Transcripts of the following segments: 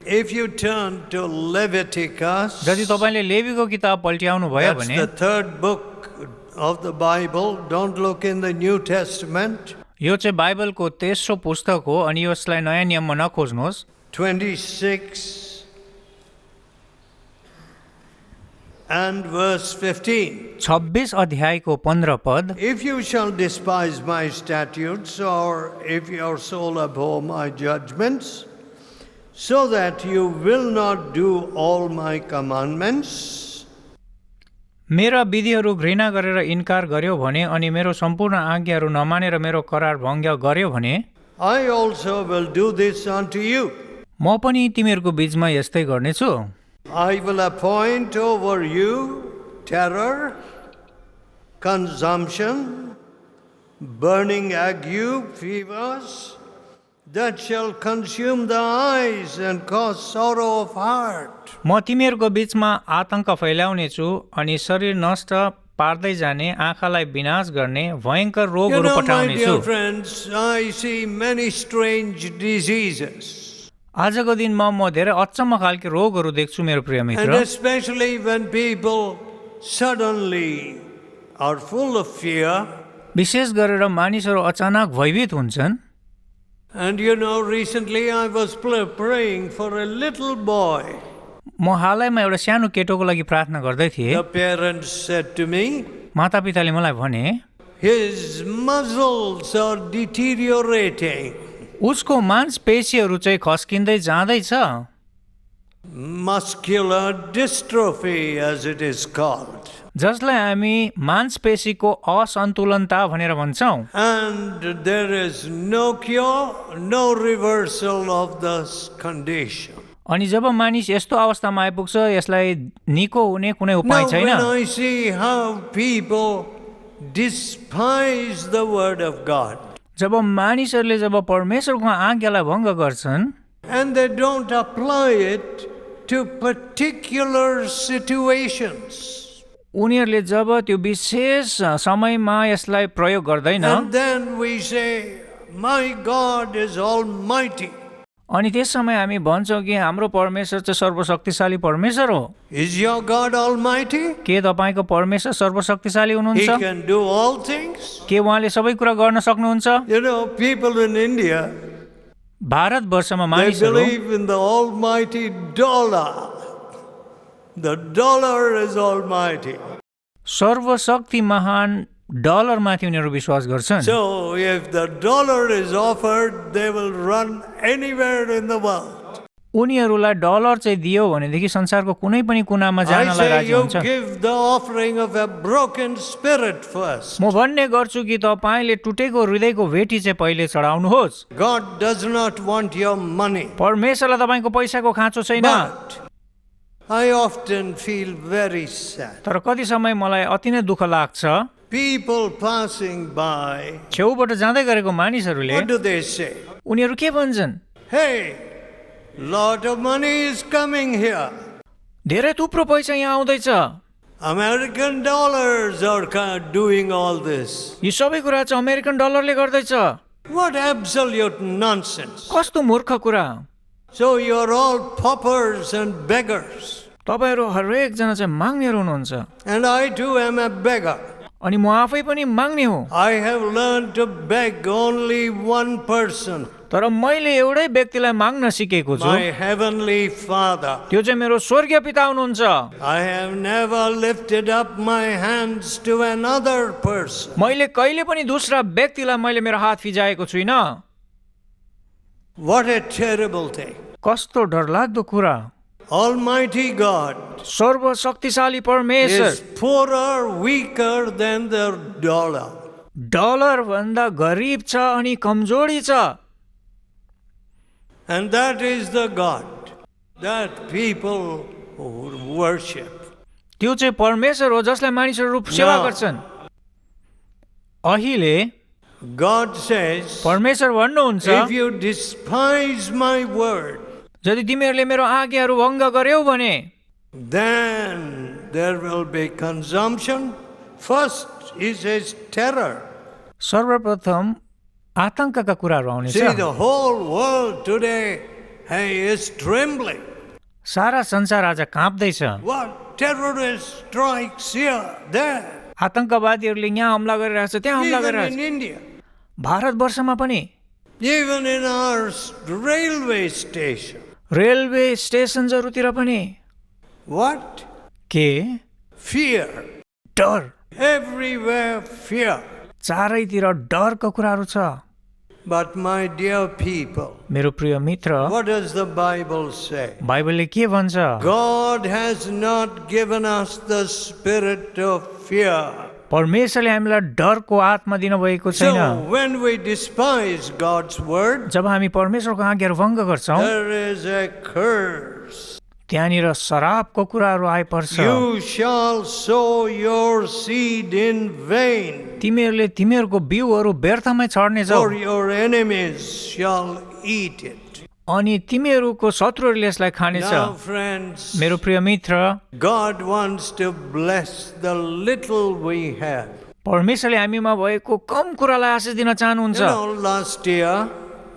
If you turn to Leviticus, यदि तपाईले लेवीको किताब पल्ट्याउनु भयो that's भने the third book of the Bible. Don't look in the New Testament. यो चाहिँ बाइबलको तेस्रो पुस्तक हो अनि यसलाई नयाँ नियममा नखोज्नुहोस्। 26 and verse 15. 26 अध्यायको 15 पद। If you shall despise my statutes, or if your soul abhor my judgments, so that you will not do all my commandments, मेरा विधिहरू घृणा गरेर इन्कार गर्यो भने अनि मेरो सम्पूर्ण आज्ञाहरू नमानेर मेरो करार भङ्ग गर्यो भने I also will do this unto you. म पनि तिमीहरूको बीचमा यस्तै गर्नेछु। I will appoint over you terror, consumption, burning ague, fevers, that shall consume the eyes and cause sorrow of heart. म तिमीहरूको बीचमा आतंक फैलाउने छु अनि शरीर नष्ट पार्दै जाने, आँखालाई विनाश गर्ने भयंकर You रोगहरू know, my पठाउने छु। dear friends, I see many strange diseases. आजको दिनमा म धेरै अचम्म खालको रोगहरू देख्छु मेरो प्रिय And मित्र। especially when people suddenly are full of fear. विशेष गरेर मानिसहरू अचानक भयभीत हुन्छन्। And you know, recently I was praying for a little boy. म हालैमा एउटा सानो केटोको लागि प्रार्थना गर्दै थिएँ। The parents said to me, मातापिताले मलाई भने his muscles are deteriorating. उसको मांसपेशीहरू चाहिँ खस्किँदै जाँदैछ। Muscular dystrophy, as it is called. जसलाई हामी मांसपेशीको असन्तुलनता भनेर भन्छौँ। And there is no cure, no reversal of this condition. अनि जब मानिस यस्तो अवस्थामा आइपुग्छ यसलाई निको हुने कुनै उपाय Now, when छैन। I see how people despise the word of God, जब मानिसहरूले जब परमेश्वरको आज्ञालाई भङ्ग गर्छन् and they don't apply it to particular situations, उनीहरूले जब त्यो विशेष समयमा यसलाई प्रयोग गर्दैन and then we say, my God is almighty. अनि त्यस समय हामी भन्छौँ कि हाम्रो परमेश्वर चाहिँ सर्वशक्तिशाली परमेश्वर हो। Is your God almighty? के तपाईको परमेश्वर सर्वशक्तिशाली He हुनुहुन्छ? can do all things. के उहाँले सबै कुरा गर्न सक्नुहुन्छ? You know, people in India, भारतवर्षमा they मानिसहरू believe in the almighty dollar. The dollar is almighty. सर्वशक्ति महान डलरमाथि उनीहरू विश्वास गर्छन्। So if the dollar is offered, they will run anywhere in the world. उनीहरूलाई डलर चाहिँ दियो भनेदेखि संसारको कुनै पनि कुनामा I जानलाई say राजी you हुन्छ। give the offering of a broken spirit first. म भन्ने गर्छु कि तपाईले टुटेको हृदयको भेटी चाहिँ पहिले चढाउनुहोस्। God does not want your money. परमेश्वरलाई तपाईको पैसाको खाँचो छैन। But I often feel very sad. तर कति समय मलाई अति नै दुःख लाग्छ। People passing by, छेउबाट जाँदै गरेको मानिसहरूले what do they say? उनीहरू के भन्छन्? Hey, lot of money is coming here. धेरै थुप्रो पैसा यहाँ आउँदैछ। American dollars are doing all this. यो सबै कुरा चाहिँ अमेरिकन डलरले गर्दैछ। What absolute nonsense. कस्तो मूर्ख कुरा। So you're all paupers and beggars. तपाईहरू हरेकजना चाहिँ माग्नेहरू हुनुहुन्छ And I too am a beggar. अनि म आफै पनि माग्ने हो। I have learned to beg only one person, तर मैले एउटै व्यक्तिलाई माग्न सिकेको छु। my heavenly Father. त्यो चाहिँ मेरो स्वर्गीय पिता हुनुहुन्छ। I have never lifted up my hands to another person. मैले कहिले पनि दूसरा व्यक्तिलाई मैले मेरो हात फिजाएको छुइनँ। What a terrible thing. कस्तो डरलाग्दो कुरा। Almighty God सर्वशक्तिशाली परमेश्वर is poorer, weaker than the dollar. Dollar भन्दा गरिब छ अनि कमजोरी छ। And that is the God that people worship. त्यो चाहिँ परमेश्वर हो जसलाई मानिसहरू सेवा No. गर्छन्। अहिले God says, परमेश्वर भन्नुहुन्छ if you despise my word, यदि तिमीहरूले मेरो आज्ञाहरू भङ्ग गर्यौ भने then there will be consumption. First, he says terror. सर्वप्रथम आतंकका कुराहरू आउनेछ। See, the whole world today He is trembling. सारा संसार आज काँप्दैछ। What terrorist strikes here, there, आतंकवादीहरूले यहाँ हमला गरिरहेको छ, त्यहाँ हमला even गरिरहेको in छ। India, भारतवर्षमा पनि even in our railway station. Railway स्टेसनहरूतिर पनि What? के Fear. डर, Everywhere fear. चारैतिर डरको कुराहरू छ। But my dear people, मेरो प्रिय मित्र, what does the Bible say? बाइबलले के भन्छ? God has not given us the spirit of fear. परमेश्वरले हामीलाई डरको आत्मा दिनुभएको छैन। So when we despise God's word, जब हामी परमेश्वरको आज्ञाहरू भङ्ग गर्छौँ, there is a curse. त्यहाँनिर शराबको कुराहरू आइपर्छ। You shall sow your seed in vain, तिमीहरूले तिमीहरूको बिउहरू व्यर्थमै छर्नेछौ for your enemies shall eat it. अनि तिमीहरूको शत्रुहरूले यसलाई खानेछ। Now, friends, मेरो प्रिय मित्र, God wants to bless the little we have. परमेश्वरले हामीमा भएको कम कुरालाई आशिष दिन चाहनुहुन्छ। Last year,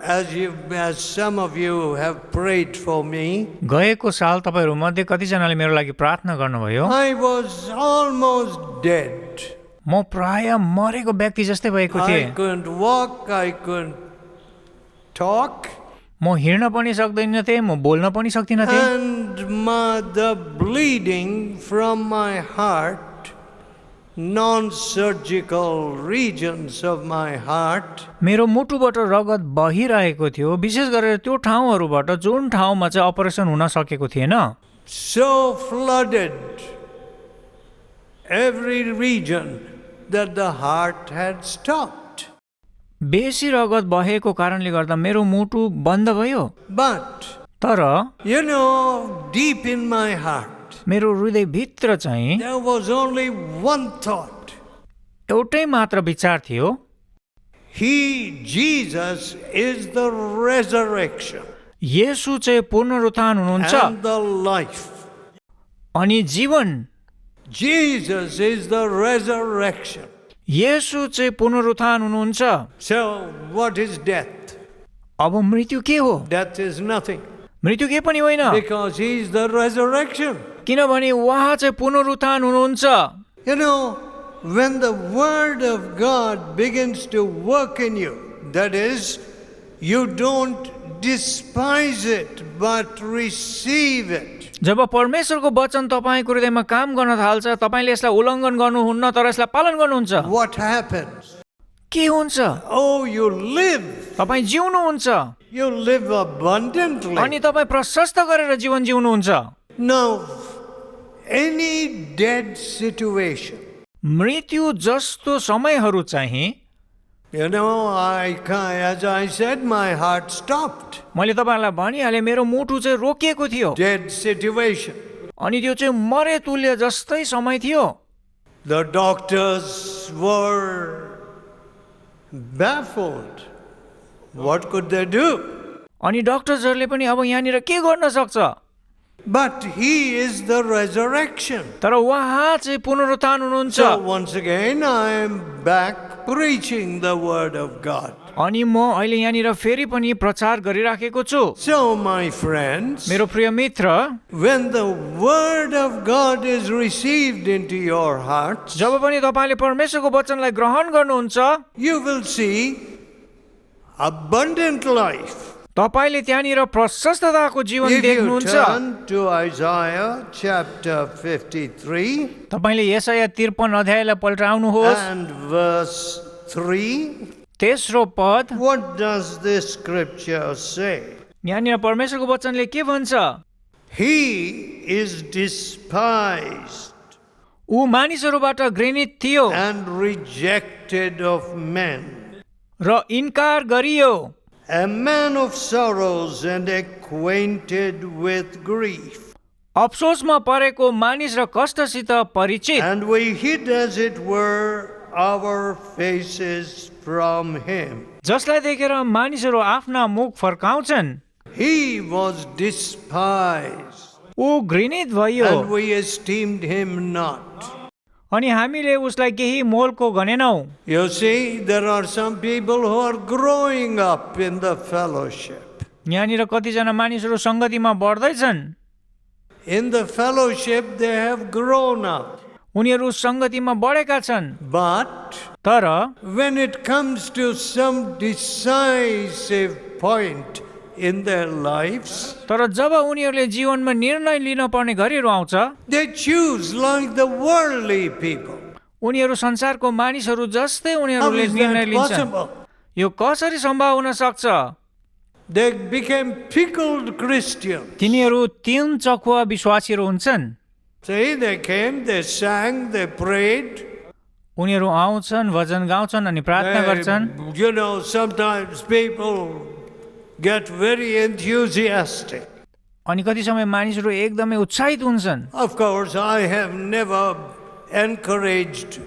as some of you have prayed for me, गएको साल तपाईहरु मध्ये कतिजनाले मेरो लागि प्रार्थना गर्नुभयो। I was almost dead. म प्राय मरेको व्यक्ति जस्तै भएको I थिएँ। couldn't walk, I couldn't talk, म हिँड्न पनि सक्दैन थिएँ, म बोल्न पनि सक्दिन थिएँ। and the bleeding from my heart, non-surgical regions of my heart, मेरो मुटुबाट रगत बहिरहेको थियो, विशेष गरेर त्यो ठाउँहरूबाट जुन ठाउँमा चाहिँ अपरेसन हुन सकेको थिएन। so flooded every region that the heart had stopped. बेसी रगत बहेको कारणले गर्दा मेरो मुटु बन्द भयो। But, तर deep in my heart, मेरो हृदय भित्र चाहिँ there was only one thought. एउटै मात्र विचार थियो, Jesus is the resurrection येशू चाहिँ पुनरुत्थान हुनुहुन्छ and the life. अनि जीवन। Jesus is the resurrection. येशू चाहिँ पुनरुत्थान हुनुहुन्छ। So, what is death? अब मृत्यु के हो? Death is nothing मृत्यु के पनि होइन, because He is the resurrection. किनभने उहाँ चाहिँ पुनरुत्थान हुनुहुन्छ। When the Word of God begins to work in you, that is, you don't despise it but receive it. जब परमेश्वरको वचन तपाईको हृदयमा काम गर्न थाल्छ, तपाईले यसलाई उल्लङ्घन गर्नुहुन्न तर यसलाई पालन गर्नुहुन्छ। What happens? के हुन्छ? Oh, you live. तपाई जिउनुहुन्छ You live abundantly. अनि तपाई प्रशस्त गरेर जीवन जिउनुहुन्छ। Now, any dead situation, मृत्यु जस्तो समयहरू चाहिँ as I said, my heart stopped. मैले तपाईहरुलाई भनिहाले मेरो मुटु चाहिँ रोकिएको थियो। Dead situation. अनि त्यो चाहिँ मरे तुल्य जस्तै समय थियो। The doctors were baffled. What could they do? अनि डाक्टरहरूले पनि अब यहाँनिर के गर्न सक्छ? But He is the resurrection. तर उहाँ चाहिँ पुनरुत्थान हुनुहुन्छ। So once again, I am back preaching the word of God. अनि म अहिले यहाँनिर फेरि पनि प्रचार गरिराखेको छु। So my friends, मेरो प्रिय मित्र, when the word of God is received into your hearts, जब पनि तपाईले परमेश्वरको वचनलाई ग्रहण गर्नुहुन्छ, you will see abundant life. तपाईले त्यहाँनिर प्रशस्तताको जीवन If you देख्नुहुन्छ। turn to Isaiah chapter 53 तपाईले यशाया 53 अध्यायलाई पल्टाउनुहोस्। and verse 3, तेस्रो पद, what does this scripture say? यहाँनिर परमेश्वरको वचनले के भन्छ? He is despised ऊ मानिसहरूबाट घृणित थियो and rejected of men, र इन्कार गरियो, a man of sorrows and acquainted with grief. अफसोसमा परेको मानिस र कष्टसित परिचित। And we hid as it were our faces from him. जसलाई देखेर मानिसहरू आफ्ना मुख फर्काउँछन्। He was despised ऊ घृणित भयो and we esteemed him not. अनि हामीले उसलाई केही मोलको गनेनौ। You see, there are some people who are growing up in the fellowship. यहाँनिर कतिजना मानिसहरू सङ्गतिमा बढ्दैछन्, In the fellowship, they have grown up. उनीहरू सङ्गतिमा बढेका छन्, But तर when it comes to some decisive point in their lives, तर जब उनीहरूले जीवनमा निर्णय लिन पर्ने घडीहरू आउँछ, they choose like the worldly people. उनीहरू संसारको मानिसहरू जस्तै How उनीहरूले is निर्णय that लिन्छन्। possible? यो कसरी सम्भव हुन सक्छ? They became pickled Christians. तिनीहरू तीन चखुवा विश्वासीहरू हुन्छन्। See, they came, they sang, they prayed. उनीहरू आउँछन्, भजन गाउँछन् अनि प्रार्थना गर्छन्। You know, sometimes people get very enthusiastic. अनि कति समय मानिसहरू एकदमै उत्साहित हुन्छन्। Of course, I have never encouraged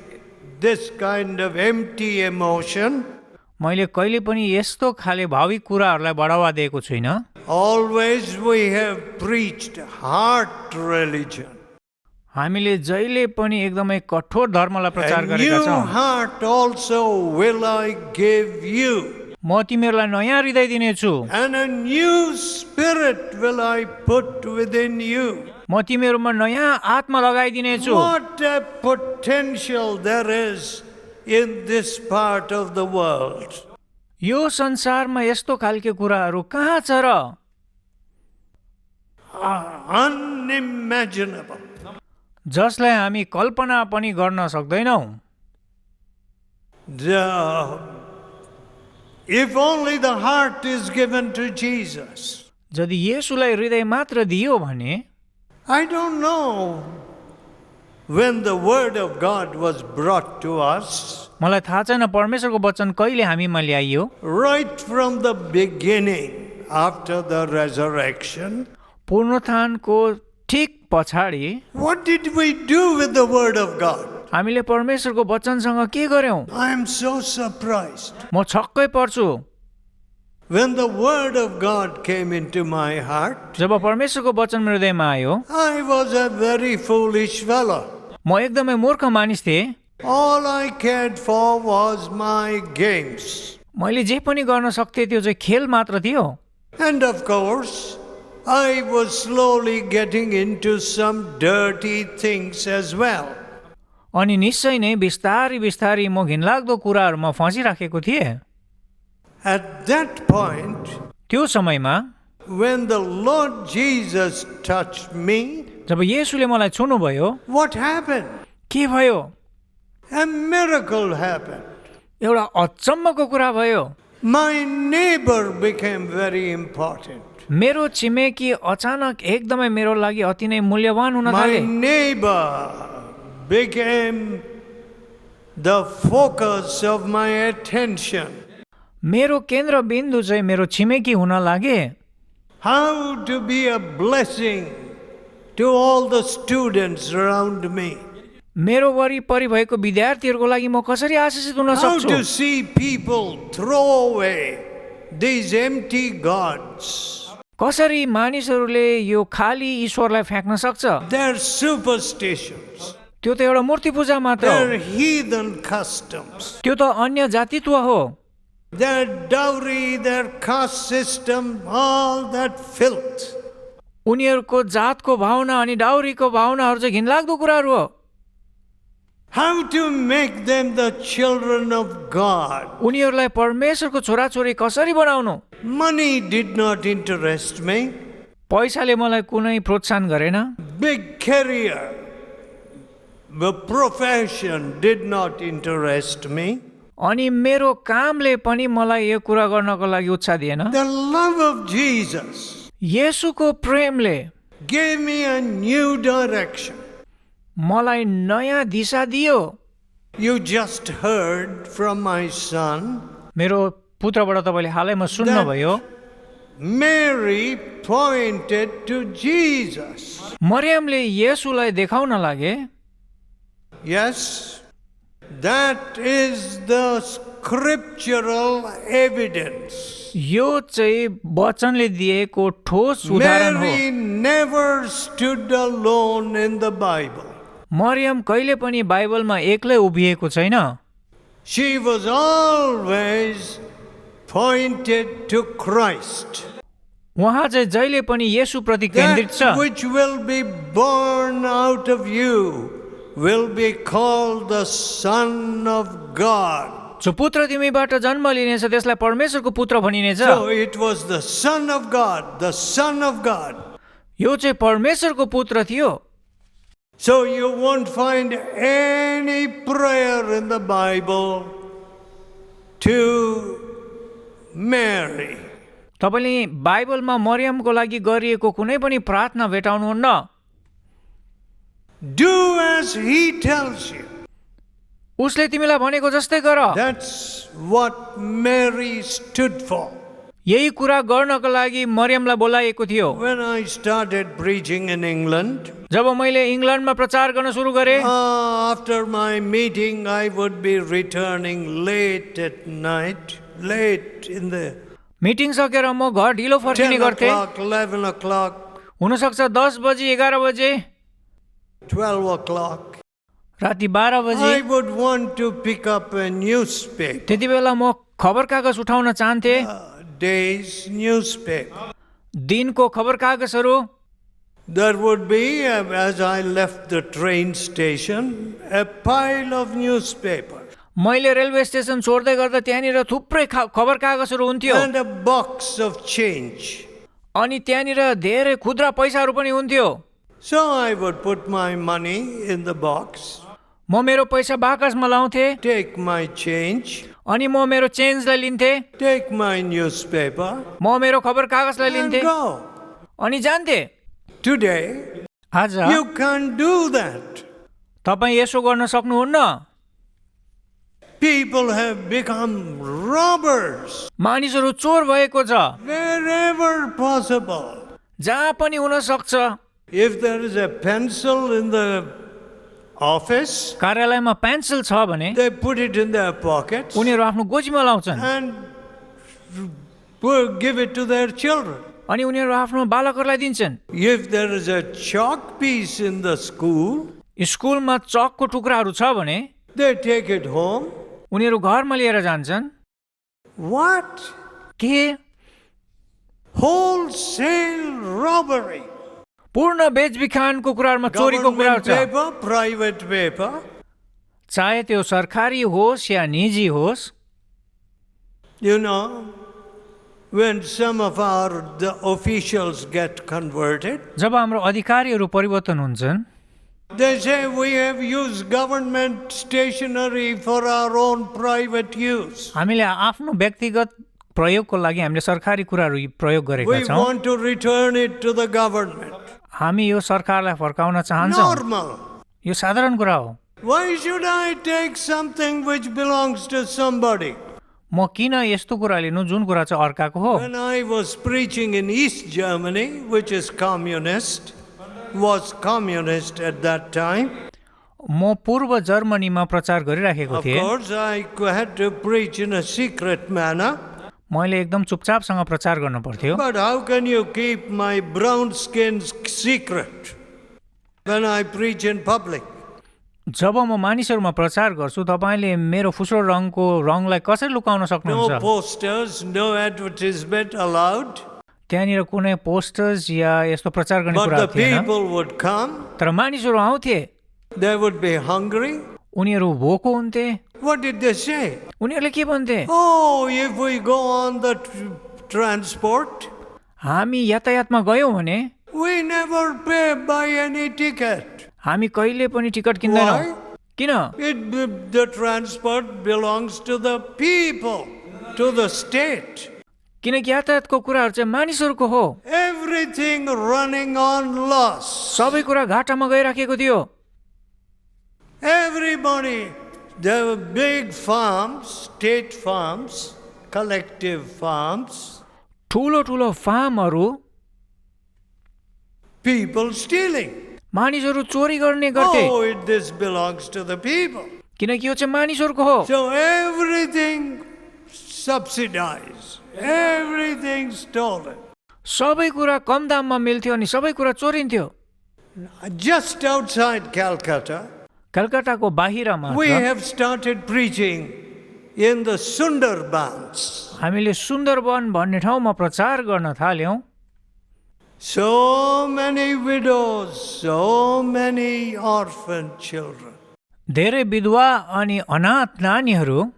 this kind of empty emotion. मैले कहिले पनि यस्तो खाले भाविक कुराहरूलाई बढावा दिएको छुइनँ। Always we have preached heart religion. हामीले जहिले पनि एकदमै कठोर धर्मलाई प्रचार A गरेका new छौँ। heart also will I give you, म तिमीहरूलाई नयाँ हृदय दिनेछु, and a new spirit will I put within you. म तिमीहरूमा नयाँ आत्मा लगाइदिनेछु। What a potential there is in this part of the world. यो संसारमा यस्तो खालके कुराहरू कहाँ छ र? Unimaginable. जसलाई हामी कल्पना पनि गर्न सक्दैनौँ। If only the heart is given to Jesus. यदि येशूलाई हृदय मात्र दियो भने, I don't know when the word of God was brought to us. मलाई थाहा छैन परमेश्वरको वचन कहिले हामीमा ल्याइयो। Right from the beginning, after the resurrection, पुनरुत्थानको ठीक पछाडि what did we do with the word of God? हामीले परमेश्वरको वचनसँग के गर्यौं? I am so surprised. म छक्कै पर्छु। When the word of God came into my heart, जब परमेश्वरको वचन मेरो हृदयमा आयो, I was a very foolish fellow. म एकदमै मूर्ख मानिस थिएँ। All I cared for was my games. मैले जे पनि गर्न सक्थेँ त्यो चाहिँ खेल मात्र थियो। And of course, I was slowly getting into some dirty things as well. अनि निश्चय नै बिस्तारी बिस्तारी म घिनलाग्दो कुराहरूमा फँसिराखेको थिएँ। At that point, त्यो समयमा when the Lord Jesus touched me, जब येशूले मलाई छुनुभयो, what happened? के भयो? A miracle happened. एउटा अचम्मको कुरा भयो। My neighbor became very important. मेरो छिमेकी अचानक एकदमै मेरो लागि अति नै मूल्यवान हुन My थाले। neighbor became the focus of my attention. मेरो केन्द्रबिन्दु चाहिँ मेरो छिमेकी हुन लागे। How to be a blessing to all the students around me. मेरो वरिपरि भएको विद्यार्थीहरूको लागि म कसरी आशिषित हुन How सक्छु? to see people throw away these empty gods. कसरी मानिसहरूले यो खाली ईश्वरलाई फ्याँक्न सक्छ? Their superstitions, त्यो त एउटा मूर्ति पूजा मात्र हो। their heathen customs, त्यो त अन्य जातित्व हो। their dowry, their caste system, all that filth. उनीहरूको जातको भावना अनि डाउरीको भावनाहरू चाहिँ घिनलाग्दो कुराहरू हो। How to make them the children of God. उनीहरूलाई परमेश्वरको छोराछोरी कसरी बनाउनु? Money did not interest me. पैसाले मलाई कुनै प्रोत्साहन गरेन। Big career, the profession did not interest me. अनि मेरो कामले पनि मलाई यो कुरा गर्नको लागि उत्साह दिएन। The love of Jesus येशूको प्रेमले gave me a new direction. मलाई नयाँ दिशा दियो। You just heard from my son. मेरो पुत्रबाट तपाईँले हालैमा सुन्नुभयो, Mary pointed to Jesus. मरियमले येशूलाई देखाउन लागे। Yes, that is the scriptural evidence. यो चाहिँ वचनले दिएको ठोस उदाहरण हो। Mary never stood alone in the Bible. Mariam कहिले पनि बाइबलमा एक्लै उभिएको छैन। She was always pointed to Christ. उहाँ चाहिँ जहिले पनि येशूप्रति केन्द्रित छ। That which will be born out of you will be called the Son of God. जो पुत्र तिमीबाट जन्म लिनेछ त्यसलाई परमेश्वरको पुत्र भनिनेछ। So it was the Son of God, the Son of God. यो चाहिँ परमेश्वरको पुत्र थियो। So you won't find any prayer in the Bible to Mary. तपाईँले बाइबलमा मरियमको लागि गरिएको कुनै पनि प्रार्थना भेटाउनुहुन्न। Do as he tells you. उसले तिमीलाई भनेको जस्तै गर। That's what Mary stood for. यही कुरा गर्नको लागि मरियमलाई बोलाइएको थियो। When I started preaching in England, जब मैले इङ्ल्यान्डमा प्रचार गर्न सुरु गरेँ, after my meeting, I would be returning late at night, late in the meeting सकेर म घर ढिलो फर्किने 10 गर्थेँ। o'clock, 11 o'clock, हुनसक्छ 10 बजी 11 बजे 12 o'clock. राति 12 बजी। I would want to pick up a newspaper, त्यति बेला म खबर कागज उठाउन चाहन्थे। day's newspaper. दिनको खबर कागजहरू। There would be, as I left the train station, a pile of newspaper मैले रेलवे स्टेसन छोड्दै गर्दा त्यहाँनिर थुप्रै खबर कागजहरू हुन्थ्यो and a box of change. अनि त्यहाँनिर धेरै खुद्रा पैसाहरू पनि हुन्थ्यो। So I would put my money in the box, म मेरो पैसा बाकसमा लाउँथे take my change, अनि म मेरो चेन्जलाई लिन्थे, take my newspaper, म मेरो खबर कागजलाई and लिन्थे go. अनि जान्थे। Today, आज you can't do that. तपाईँ यसो गर्न सक्नुहुन्न। People have become robbers मानिसहरू चोर भएको छ wherever possible. जहाँ पनि हुन सक्छ। If there is a pencil in the office, कार्यालयमा पेन्सिल छ भने they put it in their pockets उनीहरू आफ्नो गोजीमा लाउँछन् and give it to their children. अनि उनीहरू आफ्नो बालकहरूलाई दिन्छन्। If there is a chalk piece in the school, स्कुलमा चकको टुक्राहरू छ भने they take it home. उनीहरू घरमा लिएर जान्छन्। What? के Wholesale robbery. पूर्ण बेचबिखानको कुरामा चोरीको कुरा Government छ। paper, private paper. चाहे त्यो सरकारी होस् या निजी होस्। You know, when some of the officials get converted, जब हाम्रो अधिकारीहरू परिवर्तन हुन्छन् they say we have used government stationery for our own private use. हामीले आफ्नो व्यक्तिगत प्रयोगको लागि हामीले सरकारी कुराहरू प्रयोग गरेका We छौँ। want to return it to the government. हामी यो सरकारलाई फर्काउन चाहन्छौँ। Normal. यो साधारण कुरा हो। Why should I take something which belongs to somebody? म किन यस्तो कुरा लिनु जुन कुरा चाहिँ अर्काको हो। When I was preaching in East Germany, which is was communist at that time, म पूर्व जर्मनीमा प्रचार गरिराखेको of थिएँ। course I had to preach in a secret manner. मैले एकदम चुपचापसँग प्रचार गर्नु पर्थ्यो। But how can you keep my brown skin secret when I preach in public? जब म मानिसहरूमा प्रचार गर्छु तपाईले मेरो फुस्रो रङलाई कसरी लुकाउन सक्नुहुन्छ? No posters, no advertisement allowed. त्यहाँनिर कुनै पोस्टर्स या यस्तो प्रचार गर्ने कुरा But the थिएन। people would come, तर मानिसहरू आउँथे, they would be hungry. उनीहरू भोको हुन्थे। What did they say? उनीहरूले के भन्थे? Oh, if we go on the transport, हामी यातायातमा गयौँ भने we never buy any ticket. हामी कहिले पनि टिकट किन्दैनौँ। Why? किन? The transport belongs to the people, to the state. किनकि यातायातको कुराहरू चाहिँ मानिसहरूको हो। Everything running on loss. सबै कुरा घाटामा गइराखेको थियो। Everybody, there were big farms, state farms, collective farms. ठुलो ठुलो फार्महरू, People stealing. मानिसहरू चोरी गर्ने गर्थे। Oh, this belongs to the people. किनकि यो चाहिँ मानिसहरूको हो। So everything subsidized, everything stolen. सबै कुरा कम दाममा मिल्थ्यो अनि सबै कुरा चोरिन्थ्यो। Just outside Calcutta, कलकत्ताको बाहिरमा we have started preaching in the Sundarbans. हामीले सुन्दरवन भन्ने ठाउँमा प्रचार गर्न थाल्यौँ। So many widows, so many orphan children. धेरै विधवा अनि अनाथ नानीहरू,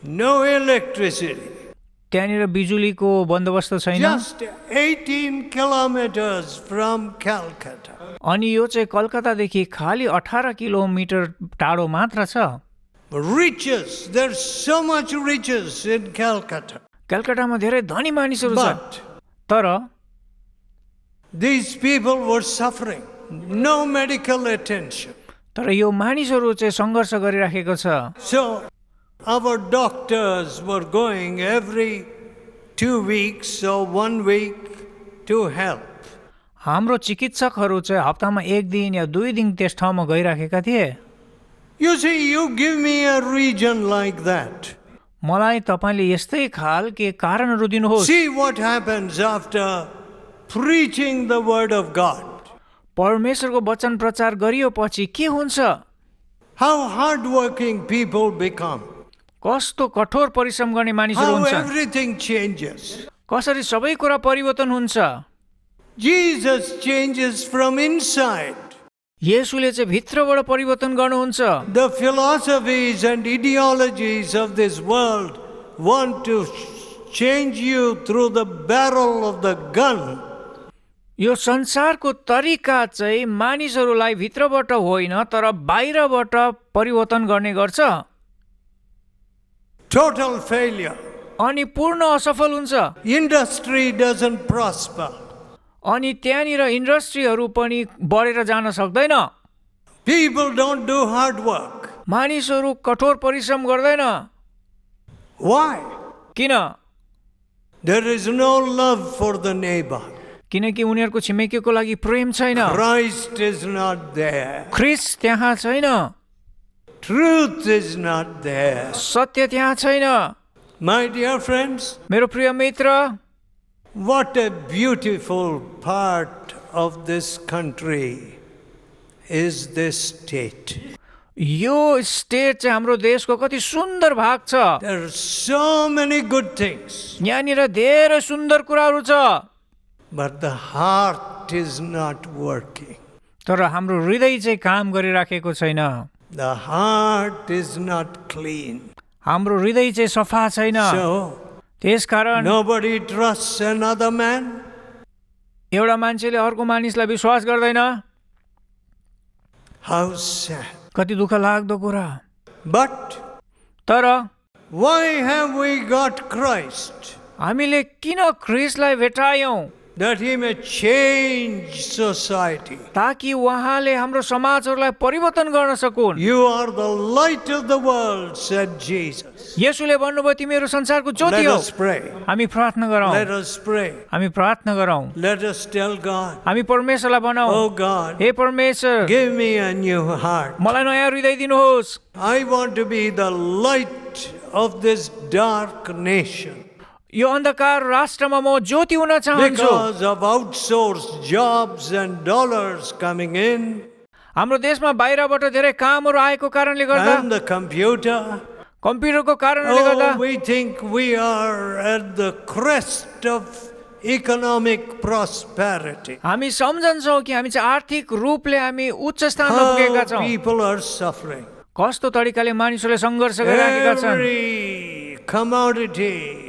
No electricity. त्यहाँनिर बिजुलीको बन्दोबस्त छैन। Just 18 kilometers from Calcutta. अनि यो चाहिँ कलकत्तादेखि खालि 18 किलोमिटर टाढो मात्र छ। Riches, there's so much riches in Calcutta. कलकत्तामा धेरै धनी मानिसहरू छ, But तर these people were suffering. No medical attention. तर यो मानिसहरू चाहिँ सङ्घर्ष गरिराखेको छ। So our doctors were going every 2 weeks or 1 week to help. हाम्रो चिकित्सकहरू चाहिँ हप्तामा 1 दिन या 2 दिन त्यस ठाउँमा गइराखेका थिए। You see, you give me a region like that. मलाई तपाईँले यस्तै खालके कारणहरू दिनुहोस्। See what happens after preaching the word of God. परमेश्वरको वचन प्रचार गरियोपछि के हुन्छ? How hardworking people become. कस्तो कठोर परिश्रम गर्ने मानिसहरू How हुन्छन्, everything changes. कसरी सबै कुरा परिवर्तन हुन्छ। Jesus changes from inside. येशूले चाहिँ भित्रबाट परिवर्तन गर्नुहुन्छ। The philosophies and ideologies of this world want to change you through the barrel of the gun. यो संसारको तरिका चाहिँ मानिसहरूलाई भित्रबाट होइन तर बाहिरबाट परिवर्तन गर्ने गर्छ Total failure. अनि पूर्ण असफल हुन्छ। Industry doesn't prosper. अनि त्यहाँनिर इन्डस्ट्रीहरू पनि बढेर जान सक्दैन। People don't do hard work. मानिसहरू कठोर परिश्रम गर्दैन। Why? किन? There is no love for the neighbor. किनकि उनीहरूको छिमेकीको लागि प्रेम छैन। Christ is not there. ख्रिस्ट त्यहाँ छैन। Truth is not there. सत्य त्यहाँ छैन। My dear friends, मेरो प्रिय मित्र, what a beautiful part of this country is this state. यो स्टेट चाहिँ हाम्रो देशको कति सुन्दर भाग छ। There are so many good things, यहाँनिर धेरै सुन्दर कुराहरू छ, but the heart is not working. तर हाम्रो हृदय चाहिँ काम गरिराखेको छैन। The heart is not clean. हाम्रो हृदय चाहिँ सफा छैन। So, त्यसकारण nobody trusts another man. एउटा मान्छेले अर्को मानिसलाई विश्वास गर्दैन। How sad. कति दुःख लाग्दो कुरा। But तर why have we got Christ? हामीले किन ख्रिस्टलाई भेटायौं? That he may change society. ताकि उहाँले हाम्रो समाजहरूलाई परिवर्तन गर्न सकुन्। You are the light of the world, said Jesus. येशूले भन्नुभयो तिमीहरू संसारको ज्योति Let हो। us pray. हामी प्रार्थना गरौँ। Let us pray. हामी प्रार्थना गरौँ। Let us tell God, हामी परमेश्वरलाई भनौँ, oh God, हे परमेश्वर, give me a new heart. मलाई नयाँ हृदय दिनुहोस्। I want to be the light of this dark nation. यो अन्धकार राष्ट्रमा म ज्योति हुन चाहन्छु। Because of outsourced jobs and dollars coming in, हाम्रो देशमा बाहिरबाट धेरै कामहरू आएको कारणले गर्दा, and the computer, कम्प्युटरको कारणले गर्दा oh, we think we are at the crest of economic prosperity. हामी सम्झन्छौँ कि हामी चाहिँ आर्थिक रूपले हामी उच्च स्थानमा पुगेका How छौँ। people are suffering. कस्तो तरिकाले मानिसहरूले सङ्घर्ष गरिरहेका छन्। Every commodity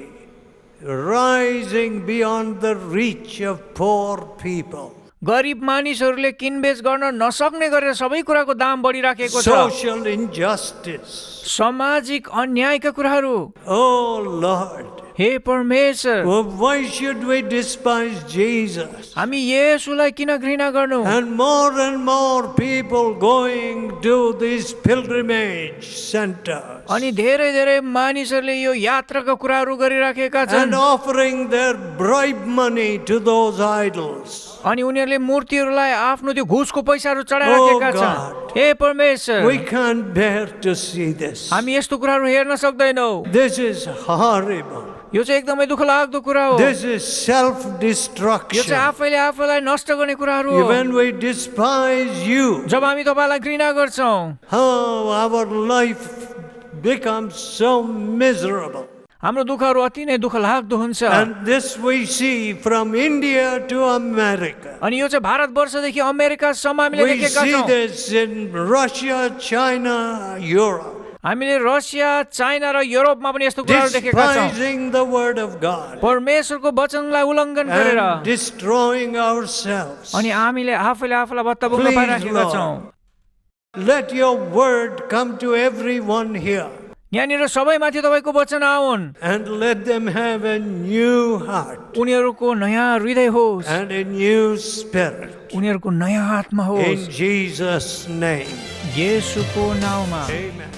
rising beyond the reach of poor people. गरिब मानिसहरूले किनबेच गर्न नसक्ने गरेर सबै कुराको दाम बढिराखेको छ। Social injustice. सामाजिक अन्यायका कुराहरू। Oh Lord, हे परमेश्वर, well, why should we despise Jesus? हामी येशूलाई किन घृणा गर्नु? And more people going to these pilgrimage centers अनि धेरै धेरै मानिसहरूले यो यात्राका कुराहरू गरिराखेका छन् and offering their bribe money to those idols. अनि उनीहरूले मूर्तिहरूलाई आफ्नो त्यो घुसको पैसाहरू चढाइराखेका Oh, छन्। God. हे परमेश्वर, We can't bear to see this. हामी यस्तो कुराहरू हेर्न सक्दैनौँ। This is horrible. यो चाहिँ एकदमै दुःख लाग्दो कुरा हो। This is यो self-destruction. चाहिँ आफैले आफूलाई नष्ट गर्ने कुराहरू हो। When we despise you, जब हामी तपाईँलाई घृणा गर्छौँ, oh, our life becomes so miserable. हाम्रो दुःखहरू अति नै दुःख लाग्दो हुन्छ And this we see from India to America. अनि यो चाहिँ भारतवर्षदेखि अमेरिकासम्म हामीले We देखेका see छौँ this in Russia, China, Europe. हामीले रसिया चाइना र युरोपमा पनि यस्तो कुराहरू देखेका छौँ Despising the word of God परमेश्वरको वचनलाई उल्लङ्घन गरेर and destroying ourselves. अनि हामीले आफैले आफूलाई भत्ताभुङ्ग Please, पाइराखेका Lord. छौँ Let your word come to everyone here यहाँनिर सबैमाथि तपाईँको वचन आउन् and let them have a new heart उनीहरूको नयाँ हृदय होस् and a new spirit. उनीहरूको नयाँ आत्मा In होस् Jesus' name. येशूको नाउँमा Amen.